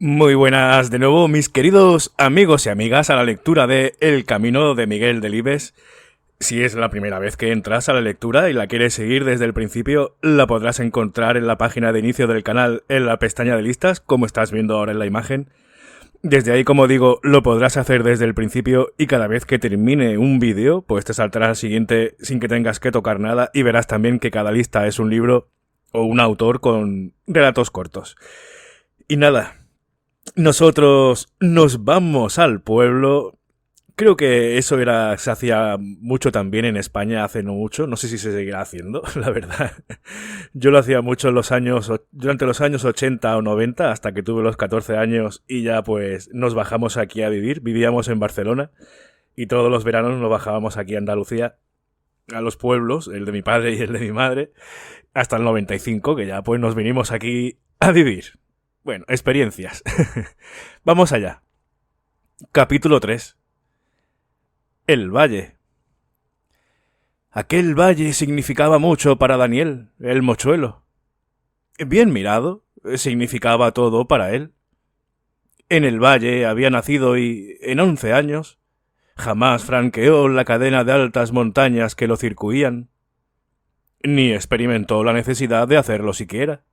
Muy buenas de nuevo, mis queridos amigos y amigas, a la lectura de El Camino de Miguel Delibes. Si es la primera vez que entras a la lectura y la quieres seguir desde el principio, la podrás encontrar en la página de inicio del canal en la pestaña de listas, como estás viendo ahora en la imagen. Desde ahí, como digo, lo podrás hacer desde el principio y cada vez que termine un vídeo, pues te saltará al siguiente sin que tengas que tocar nada y verás también que cada lista es un libro o un autor con relatos cortos. Y nada, nosotros nos vamos al pueblo. Creo que se hacía mucho también en España hace no mucho. No sé si se seguirá haciendo, la verdad. Yo lo hacía mucho durante los años 80 o 90, hasta que tuve los 14 años y ya pues nos bajamos aquí a vivir. Vivíamos en Barcelona y todos los veranos nos bajábamos aquí a Andalucía, a los pueblos, el de mi padre y el de mi madre, hasta el 95, que ya pues nos vinimos aquí a vivir. Bueno, experiencias. Vamos allá. Capítulo 3. El valle. Aquel valle significaba mucho para Daniel, el mochuelo. Bien mirado, significaba todo para él. En el valle había nacido y, en 11 años, jamás franqueó la cadena de altas montañas que lo circuían, ni experimentó la necesidad de hacerlo siquiera.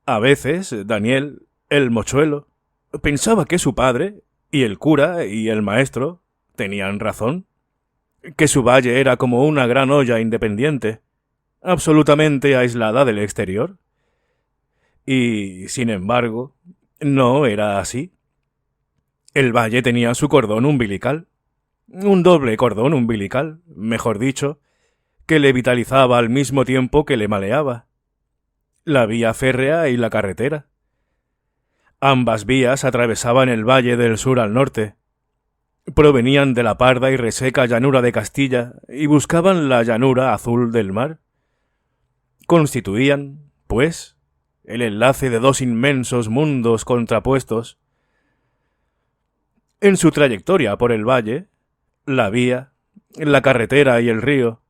A veces, Daniel, el mochuelo, pensaba que su padre, y el cura, y el maestro, tenían razón, que su valle era como una gran olla independiente, absolutamente aislada del exterior. Y, sin embargo, no era así. El valle tenía su cordón umbilical, un doble cordón umbilical, mejor dicho, que le vitalizaba al mismo tiempo que le maleaba. La vía férrea y la carretera. Ambas vías atravesaban el valle del sur al norte. Provenían de la parda y reseca llanura de Castilla y buscaban la llanura azul del mar. Constituían, pues, el enlace de dos inmensos mundos contrapuestos. En su trayectoria por el valle, la vía, la carretera y el río,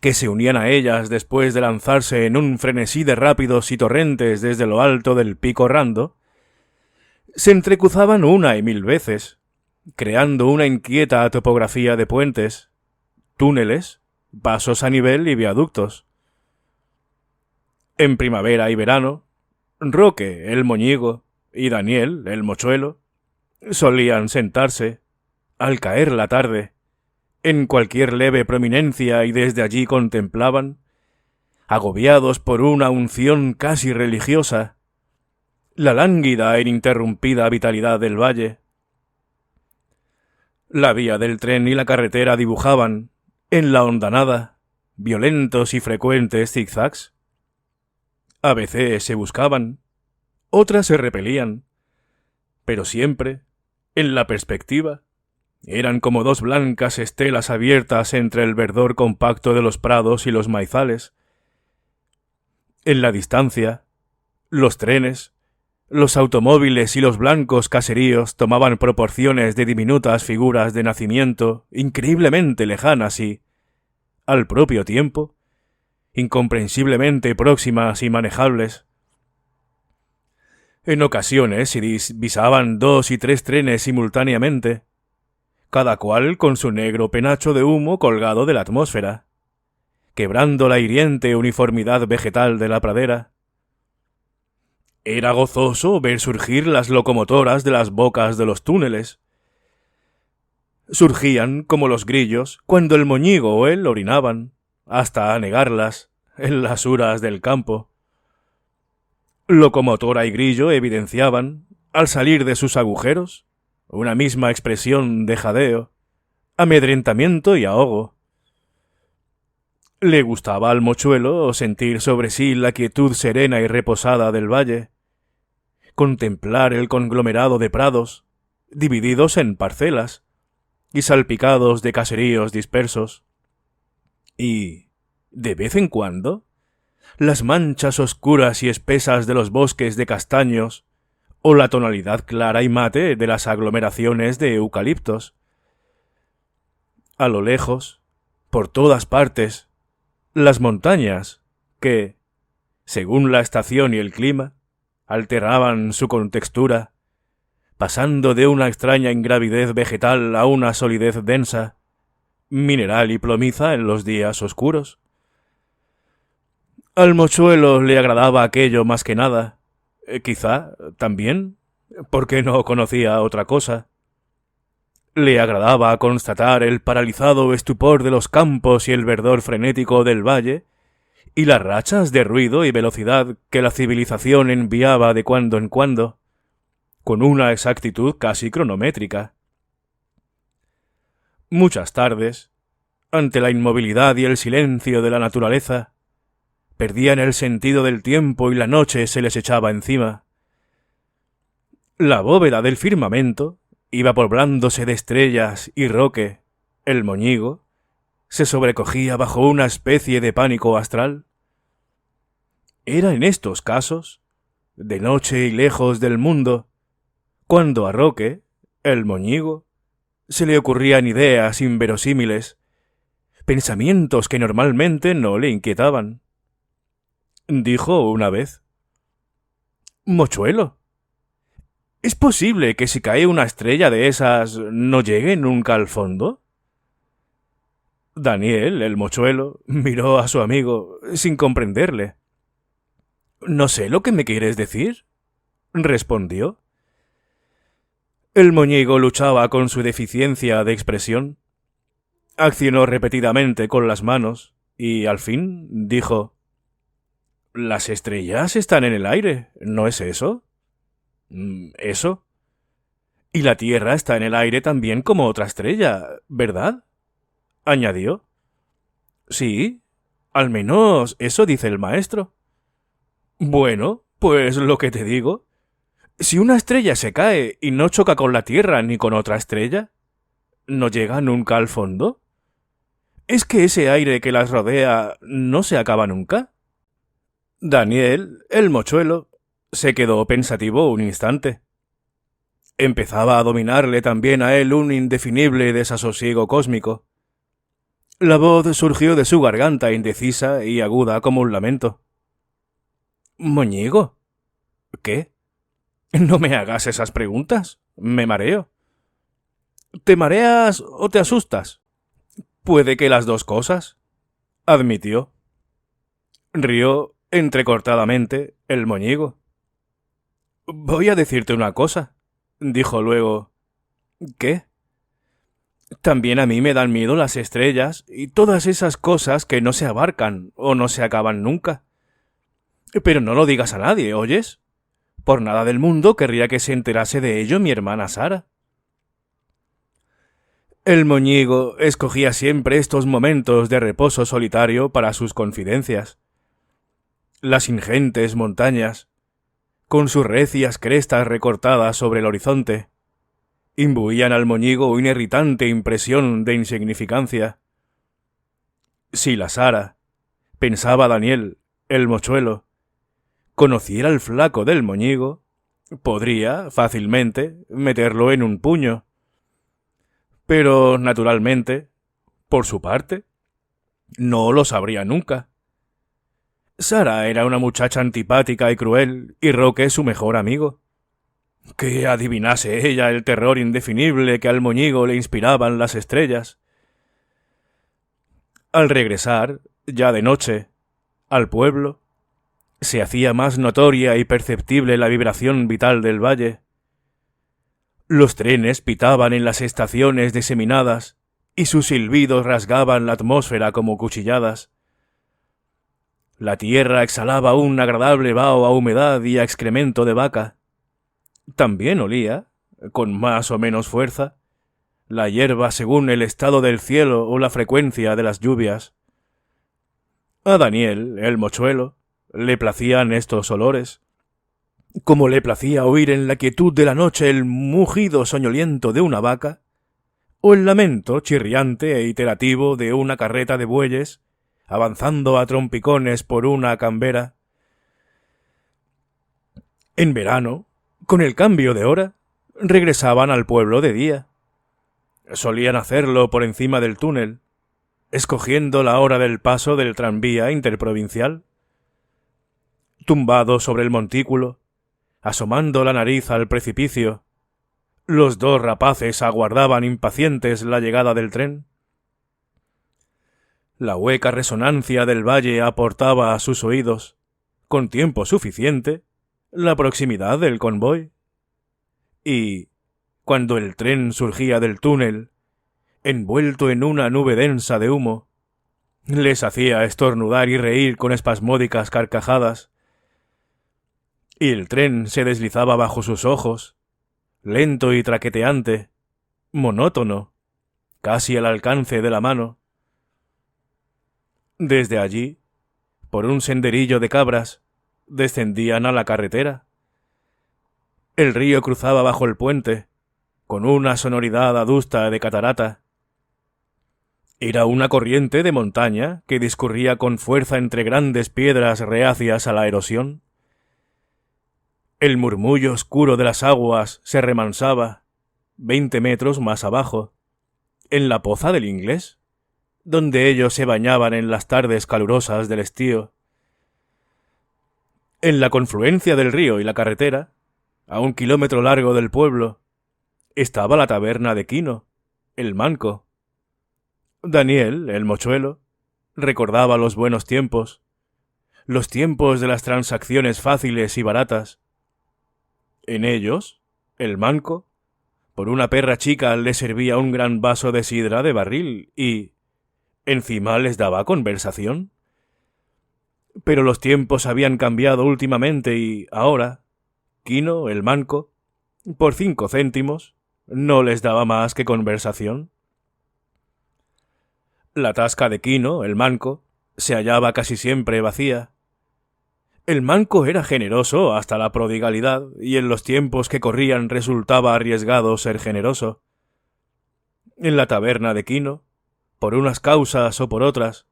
que se unían a ellas después de lanzarse en un frenesí de rápidos y torrentes desde lo alto del pico Rando, se entrecruzaban una y mil veces, creando una inquieta topografía de puentes, túneles, pasos a nivel y viaductos. En primavera y verano, Roque, el moñigo, y Daniel, el mochuelo, solían sentarse, al caer la tarde, en cualquier leve prominencia y desde allí contemplaban, agobiados por una unción casi religiosa, la lánguida e ininterrumpida vitalidad del valle. La vía del tren y la carretera dibujaban, en la hondanada, violentos y frecuentes zigzags. A veces se buscaban, otras se repelían, pero siempre, en la perspectiva, eran como dos blancas estelas abiertas entre el verdor compacto de los prados y los maizales. En la distancia, los trenes, los automóviles y los blancos caseríos tomaban proporciones de diminutas figuras de nacimiento increíblemente lejanas y, al propio tiempo, incomprensiblemente próximas y manejables. En ocasiones se divisaban 2 y 3 trenes simultáneamente, cada cual con su negro penacho de humo colgado de la atmósfera, quebrando la hiriente uniformidad vegetal de la pradera. Era gozoso ver surgir las locomotoras de las bocas de los túneles. Surgían como los grillos cuando el moñigo o él orinaban, hasta anegarlas, en las uras del campo. Locomotora y grillo evidenciaban, al salir de sus agujeros, una misma expresión de jadeo, amedrentamiento y ahogo. Le gustaba al mochuelo sentir sobre sí la quietud serena y reposada del valle, contemplar el conglomerado de prados, divididos en parcelas y salpicados de caseríos dispersos. Y, de vez en cuando, las manchas oscuras y espesas de los bosques de castaños o la tonalidad clara y mate de las aglomeraciones de eucaliptos. A lo lejos, por todas partes, las montañas que, según la estación y el clima, alteraban su contextura, pasando de una extraña ingravidez vegetal a una solidez densa, mineral y plomiza en los días oscuros. Al mochuelo le agradaba aquello más que nada, quizá también, porque no conocía otra cosa. Le agradaba constatar el paralizado estupor de los campos y el verdor frenético del valle, y las rachas de ruido y velocidad que la civilización enviaba de cuando en cuando, con una exactitud casi cronométrica. Muchas tardes, ante la inmovilidad y el silencio de la naturaleza, perdían el sentido del tiempo y la noche se les echaba encima. La bóveda del firmamento iba poblándose de estrellas y Roque, el moñigo, se sobrecogía bajo una especie de pánico astral. Era en estos casos, de noche y lejos del mundo, cuando a Roque, el moñigo, se le ocurrían ideas inverosímiles, pensamientos que normalmente no le inquietaban. Dijo una vez: «Mochuelo, ¿es posible que si cae una estrella de esas no llegue nunca al fondo?» Daniel, el mochuelo, miró a su amigo sin comprenderle. «No sé lo que me quieres decir», respondió. El moñigo luchaba con su deficiencia de expresión. Accionó repetidamente con las manos y, al fin, dijo: «Las estrellas están en el aire, ¿no es eso?» «¿Eso? Y la Tierra está en el aire también como otra estrella, ¿verdad?», añadió. «Sí, al menos eso dice el maestro». «Bueno, pues lo que te digo. Si una estrella se cae y no choca con la Tierra ni con otra estrella, ¿no llega nunca al fondo? ¿Es que ese aire que las rodea no se acaba nunca?» Daniel, el mochuelo, se quedó pensativo un instante. Empezaba a dominarle también a él un indefinible desasosiego cósmico. La voz surgió de su garganta indecisa y aguda como un lamento. «Moñigo, ¿qué? No me hagas esas preguntas. Me mareo». «¿Te mareas o te asustas?» «Puede que las dos cosas», admitió. Rió entrecortadamente el moñigo. «Voy a decirte una cosa», dijo luego. «¿Qué?» «También a mí me dan miedo las estrellas y todas esas cosas que no se abarcan o no se acaban nunca. Pero no lo digas a nadie, ¿oyes? Por nada del mundo querría que se enterase de ello mi hermana Sara». El moñigo escogía siempre estos momentos de reposo solitario para sus confidencias. Las ingentes montañas, con sus recias crestas recortadas sobre el horizonte, imbuían al moñigo una irritante impresión de insignificancia. Si la Sara, pensaba Daniel, el mochuelo, conociera al flaco del moñigo, podría, fácilmente, meterlo en un puño. Pero, naturalmente, por su parte, no lo sabría nunca. Sara era una muchacha antipática y cruel, y Roque su mejor amigo. Que adivinase ella el terror indefinible que al moñigo le inspiraban las estrellas. Al regresar, ya de noche, al pueblo, se hacía más notoria y perceptible la vibración vital del valle. Los trenes pitaban en las estaciones diseminadas y sus silbidos rasgaban la atmósfera como cuchilladas. La tierra exhalaba un agradable vaho a humedad y a excremento de vaca. También olía, con más o menos fuerza, la hierba según el estado del cielo o la frecuencia de las lluvias. A Daniel, el mochuelo, le placían estos olores, como le placía oír en la quietud de la noche el mugido soñoliento de una vaca, o el lamento chirriante e iterativo de una carreta de bueyes, avanzando a trompicones por una cambera. En verano, con el cambio de hora, regresaban al pueblo de día. Solían hacerlo por encima del túnel, escogiendo la hora del paso del tranvía interprovincial. Tumbado sobre el montículo, asomando la nariz al precipicio, los dos rapaces aguardaban impacientes la llegada del tren. La hueca resonancia del valle aportaba a sus oídos, con tiempo suficiente, la proximidad del convoy. Y, cuando el tren surgía del túnel, envuelto en una nube densa de humo, les hacía estornudar y reír con espasmódicas carcajadas. Y el tren se deslizaba bajo sus ojos, lento y traqueteante, monótono, casi al alcance de la mano. Desde allí, por un senderillo de cabras, descendían a la carretera. El río cruzaba bajo el puente, con una sonoridad adusta de catarata. Era una corriente de montaña que discurría con fuerza entre grandes piedras reacias a la erosión. El murmullo oscuro de las aguas se remansaba, 20 metros más abajo, en la poza del Inglés, donde ellos se bañaban en las tardes calurosas del estío. En la confluencia del río y la carretera, a 1 kilómetro largo del pueblo, estaba la taberna de Quino, el manco. Daniel, el mochuelo, recordaba los buenos tiempos, los tiempos de las transacciones fáciles y baratas. En ellos, el manco, por una perra chica le servía un gran vaso de sidra de barril y, encima, les daba conversación. Pero los tiempos habían cambiado últimamente y, ahora, Quino, el manco, por 5 céntimos, no les daba más que conversación. La tasca de Quino, el manco, se hallaba casi siempre vacía. El manco era generoso hasta la prodigalidad, y en los tiempos que corrían resultaba arriesgado ser generoso. En la taberna de Quino, por unas causas o por otras,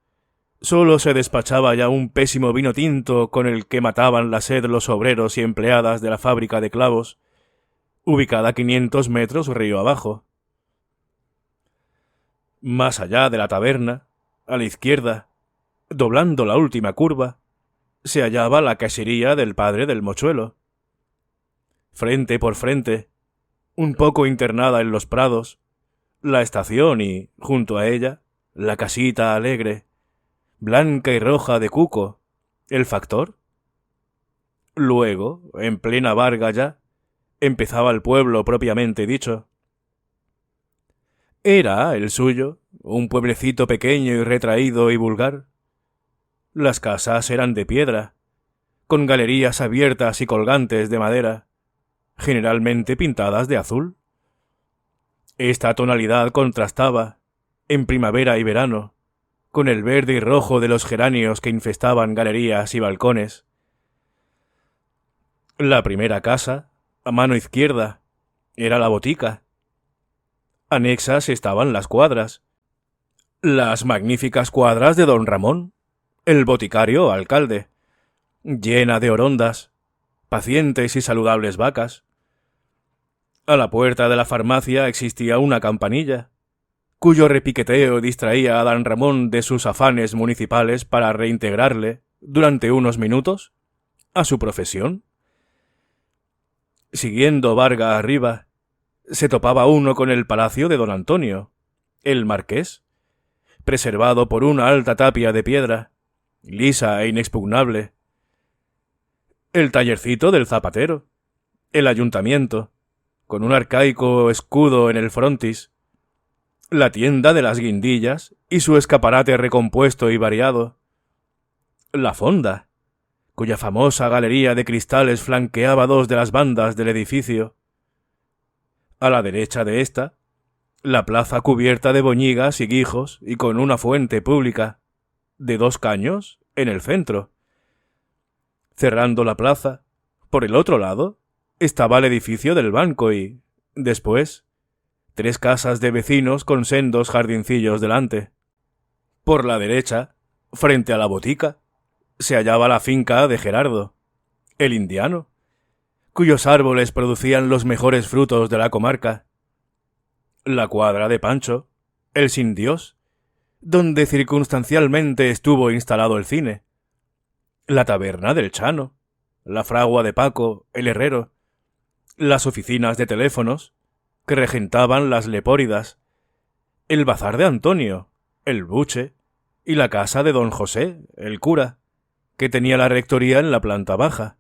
solo se despachaba ya un pésimo vino tinto con el que mataban la sed los obreros y empleadas de la fábrica de clavos, ubicada 500 metros río abajo. Más allá de la taberna, a la izquierda, doblando la última curva, se hallaba la casería del padre del mochuelo. Frente por frente, un poco internada en los prados, la estación y, junto a ella, la casita alegre, blanca y roja de Cuco, el factor. Luego, en plena Varga ya, empezaba el pueblo propiamente dicho. Era, el suyo, un pueblecito pequeño y retraído y vulgar. Las casas eran de piedra, con galerías abiertas y colgantes de madera, generalmente pintadas de azul. Esta tonalidad contrastaba, en primavera y verano, con el verde y rojo de los geranios que infestaban galerías y balcones. La primera casa, a mano izquierda, era la botica. Anexas estaban las cuadras, las magníficas cuadras de don Ramón, el boticario alcalde, llena de orondas, pacientes y saludables vacas. A la puerta de la farmacia existía una campanilla, cuyo repiqueteo distraía a don Ramón de sus afanes municipales para reintegrarle, durante unos minutos, a su profesión. Siguiendo Varga arriba, se topaba uno con el palacio de don Antonio, el marqués, preservado por una alta tapia de piedra, lisa e inexpugnable. El tallercito del zapatero, el ayuntamiento, con un arcaico escudo en el frontis, la tienda de las guindillas y su escaparate recompuesto y variado, la fonda, cuya famosa galería de cristales flanqueaba 2 de las bandas del edificio. A la derecha de ésta, la plaza cubierta de boñigas y guijos y con una fuente pública, de 2 caños, en el centro. Cerrando la plaza, por el otro lado, estaba el edificio del banco y, después, 3 casas de vecinos con sendos jardincillos delante. Por la derecha, frente a la botica, se hallaba la finca de Gerardo, el indiano, cuyos árboles producían los mejores frutos de la comarca. La cuadra de Pancho, el sin Dios, donde circunstancialmente estuvo instalado el cine. La taberna del Chano, la fragua de Paco, el herrero, las oficinas de teléfonos, que regentaban las Lepóridas, el bazar de Antonio, el buche, y la casa de don José, el cura, que tenía la rectoría en la planta baja.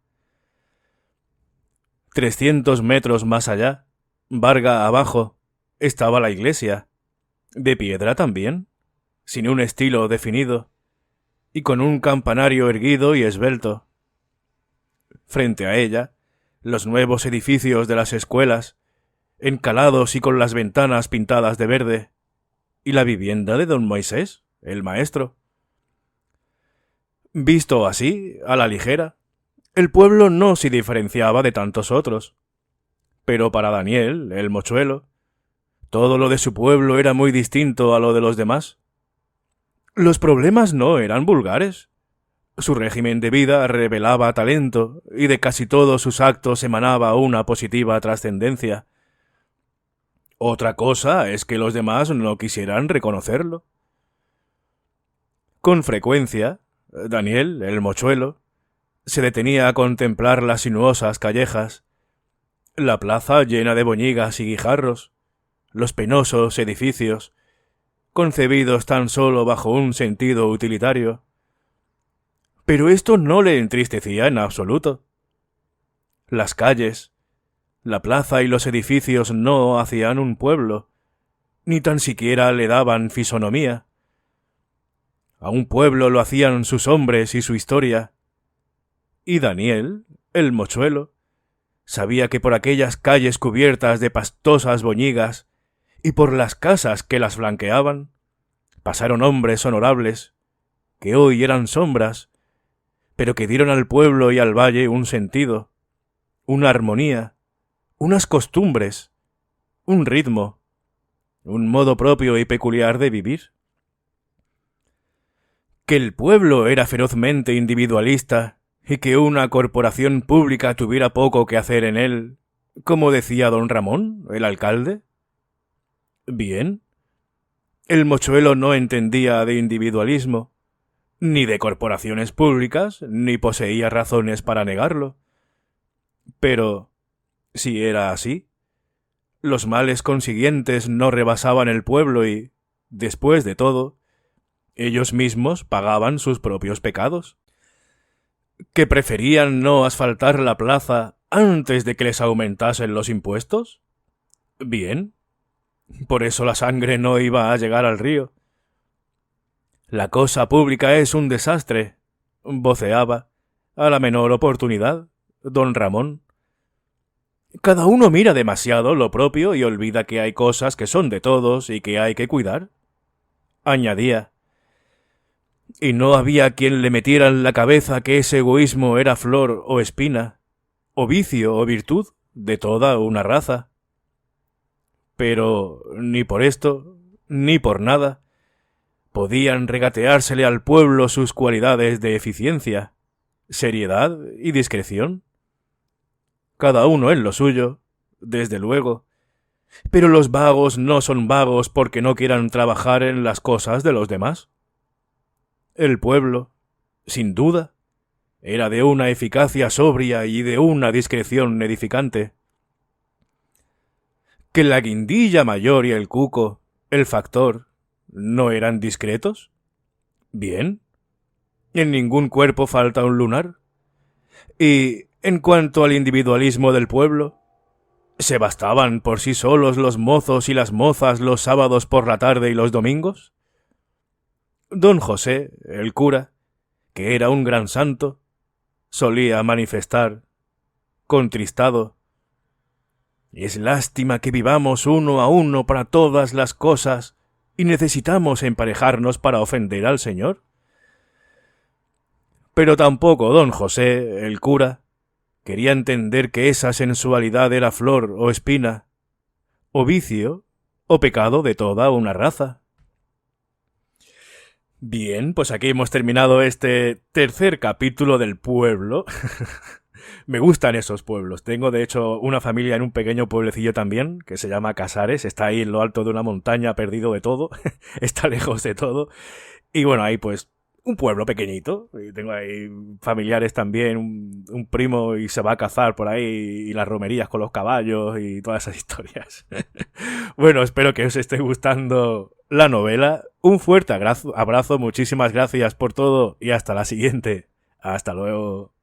300 metros más allá, Varga abajo, estaba la iglesia, de piedra también, sin un estilo definido, y con un campanario erguido y esbelto. Frente a ella, los nuevos edificios de las escuelas, encalados y con las ventanas pintadas de verde, y la vivienda de don Moisés, el maestro. Visto así, a la ligera, el pueblo no se diferenciaba de tantos otros. Pero para Daniel, el mochuelo, todo lo de su pueblo era muy distinto a lo de los demás. Los problemas no eran vulgares. Su régimen de vida revelaba talento y de casi todos sus actos emanaba una positiva trascendencia. Otra cosa es que los demás no quisieran reconocerlo. Con frecuencia, Daniel, el mochuelo, se detenía a contemplar las sinuosas callejas, la plaza llena de boñigas y guijarros, los penosos edificios, concebidos tan solo bajo un sentido utilitario. Pero esto no le entristecía en absoluto. Las calles, la plaza y los edificios no hacían un pueblo, ni tan siquiera le daban fisonomía. A un pueblo lo hacían sus hombres y su historia. Y Daniel, el mochuelo, sabía que por aquellas calles cubiertas de pastosas boñigas y por las casas que las flanqueaban, pasaron hombres honorables, que hoy eran sombras, pero que dieron al pueblo y al valle un sentido, una armonía, unas costumbres, un ritmo, un modo propio y peculiar de vivir. Que el pueblo era ferozmente individualista y que una corporación pública tuviera poco que hacer en él, como decía don Ramón, el alcalde. Bien. El mochuelo no entendía de individualismo, ni de corporaciones públicas, ni poseía razones para negarlo. Pero, si era así, los males consiguientes no rebasaban el pueblo y, después de todo, ellos mismos pagaban sus propios pecados. ¿Que preferían no asfaltar la plaza antes de que les aumentasen los impuestos? Bien. Por eso la sangre no iba a llegar al río. La cosa pública es un desastre, voceaba, a la menor oportunidad, don Ramón. Cada uno mira demasiado lo propio y olvida que hay cosas que son de todos y que hay que cuidar. Añadía. Y no había quien le metiera en la cabeza que ese egoísmo era flor o espina, o vicio o virtud de toda una raza. Pero ni por esto, ni por nada, podían regateársele al pueblo sus cualidades de eficiencia, seriedad y discreción. Cada uno en lo suyo, desde luego, pero los vagos no son vagos porque no quieran trabajar en las cosas de los demás. El pueblo, sin duda, era de una eficacia sobria y de una discreción edificante. ¿Que la guindilla mayor y el cuco, el factor, no eran discretos? Bien. En ningún cuerpo falta un lunar. Y, en cuanto al individualismo del pueblo, ¿se bastaban por sí solos los mozos y las mozas los sábados por la tarde y los domingos? Don José, el cura, que era un gran santo, solía manifestar, contristado: es lástima que vivamos uno a uno para todas las cosas y necesitamos emparejarnos para ofender al Señor. Pero tampoco don José, el cura, quería entender que esa sensualidad era flor o espina, o vicio, o pecado de toda una raza. Bien, pues aquí hemos terminado este tercer capítulo del pueblo. Me gustan esos pueblos. Tengo, de hecho, una familia en un pequeño pueblecillo también, que se llama Casares. Está ahí en lo alto de una montaña, perdido de todo. Está lejos de todo. Y bueno, ahí pues un pueblo pequeñito. Y tengo ahí familiares también, un primo y se va a cazar por ahí y las romerías con los caballos y todas esas historias. Bueno, espero que os esté gustando la novela. Un fuerte abrazo, muchísimas gracias por todo y hasta la siguiente. Hasta luego.